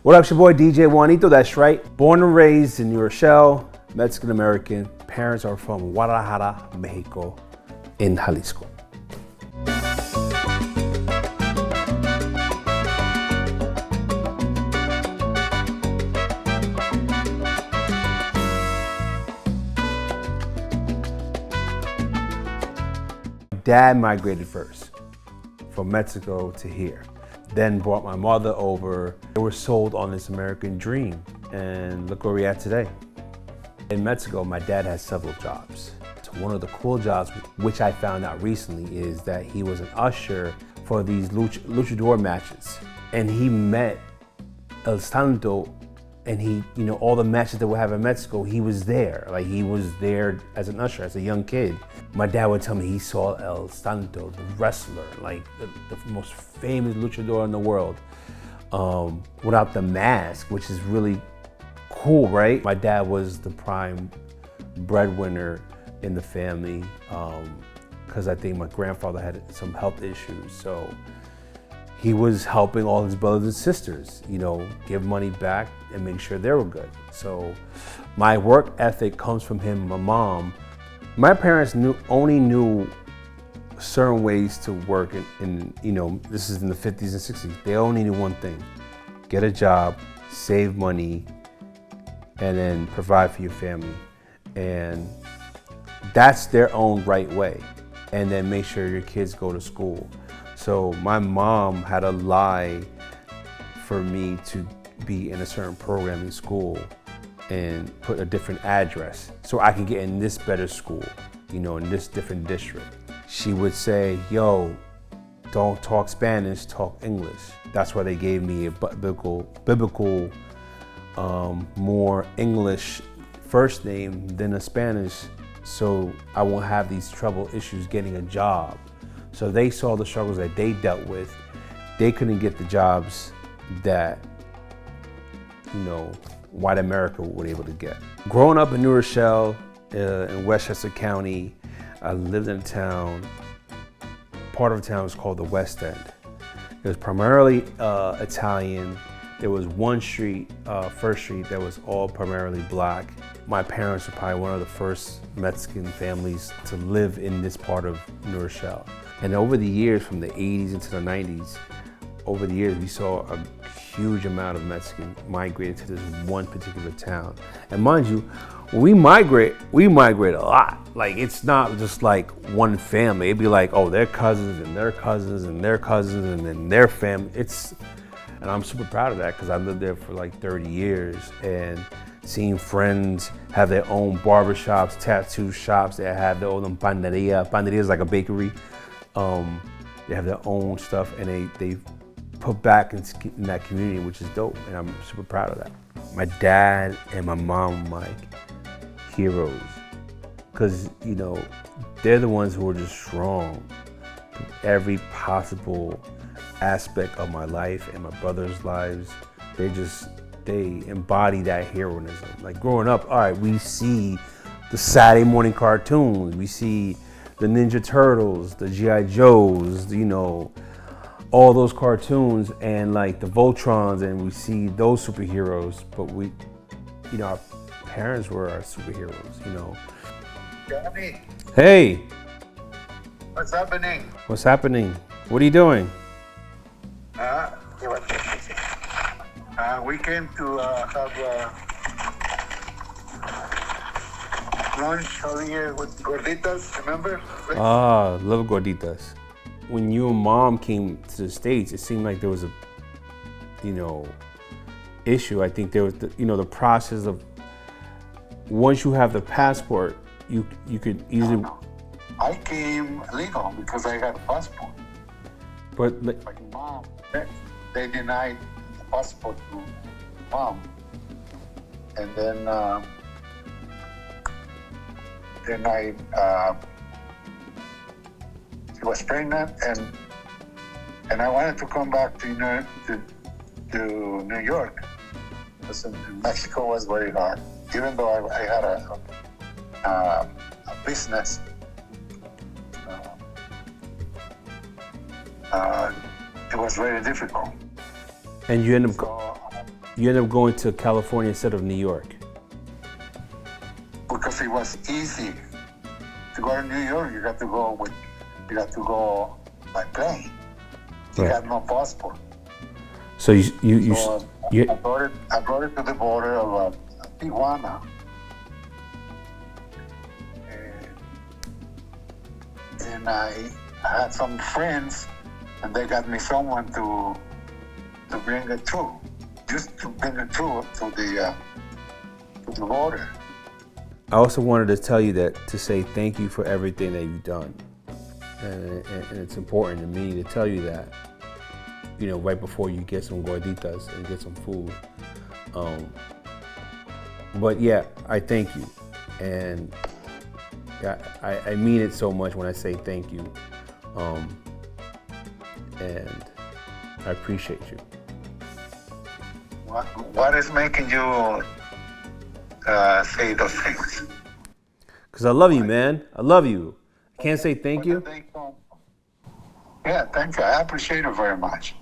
What up, it's your boy DJ Juanyto, that's right. Born and raised in Rochelle, Mexican American. Parents are from Guadalajara, Mexico, in Jalisco. Dad migrated first from Mexico to here. Then brought my mother over. They were sold on this American dream, and look where we're at today. In Mexico, my dad has several jobs. So one of the cool jobs, which I found out recently, is that he was an usher for these luchador matches. And he met El Santo, and he, all the matches that we have in Mexico, he was there. Like, he was there as an usher, as a young kid. My dad would tell me he saw El Santo, the wrestler, like the most famous luchador in the world, without the mask, which is really cool, right? My dad was the prime breadwinner in the family, because I think my grandfather had some health issues. So he was helping all his brothers and sisters, give money back and make sure they were good. So my work ethic comes from him and my mom. My parents only knew certain ways to work in this is in the 50s and 60s. They only knew one thing: get a job, save money, and then provide for your family. And that's their own right way. And then make sure your kids go to school. So my mom had to lie for me to be in a certain program in school and put a different address so I could get in this better school, in this different district. She would say, yo, don't talk Spanish, talk English. That's why they gave me a biblical, more English first name than a Spanish, so I won't have these trouble issues getting a job. So they saw the struggles that they dealt with. They couldn't get the jobs that, white America was able to get. Growing up in New Rochelle, in Westchester County, I lived in a town. Part of the town was called the West End. It was primarily Italian. There was one street, First Street, that was all primarily black. My parents were probably one of the first Mexican families to live in this part of New Rochelle. And over the years, from the 80s into the 90s, over the years, we saw a huge amount of Mexicans migrated to this one particular town. And mind you, when we migrate a lot. Like, it's not just like one family. It'd be like, oh, their cousins and their cousins and their cousins and then their family. And I'm super proud of that because I lived there for like 30 years and seeing friends have their own barbershops, tattoo shops. They have their own panaderia. Panaderia is like a bakery. They have their own stuff, and they put back in that community, which is dope, and I'm super proud of that. My dad and my mom were like heroes, because they're the ones who are just strong through every possible aspect of my life and my brother's lives. They embody that heroism. Like, growing up, all right, we see the Saturday morning cartoons, we see the Ninja Turtles, the G.I. Joes, all those cartoons, and like the Voltrons, and we see those superheroes, but our parents were our superheroes, Johnny, Hey, what's happening? what's happening? What are you doing? We came to have lunch over here with gorditas, remember? Ah, love gorditas. When you and mom came to the States, it seemed like there was a, issue. I think there was, the process of, once you have the passport, you could easily. I came legal because I had a passport. But My mom, they denied the passport to mom. And then she was pregnant, and I wanted to come back to New York. Because in Mexico was very hard. Even though I had a business, it was very difficult. And you end up. So you ended up going to California instead of New York? Because it was easy to go to New York. You got to go by plane. You Right. had no passport. So you I brought it to the border of Tijuana. And I had some friends, and they got me someone to bring it to, just to bring it to the border. I also wanted to tell you to say thank you for everything that you've done. And it's important to me to tell you that, right before you get some gorditas and get some food. But yeah, I thank you. And I mean it so much when I say thank you. And I appreciate you. What is making you say those things? Because I love you, man. I love you. I can't say thank you. Yeah, thank you. I appreciate it very much.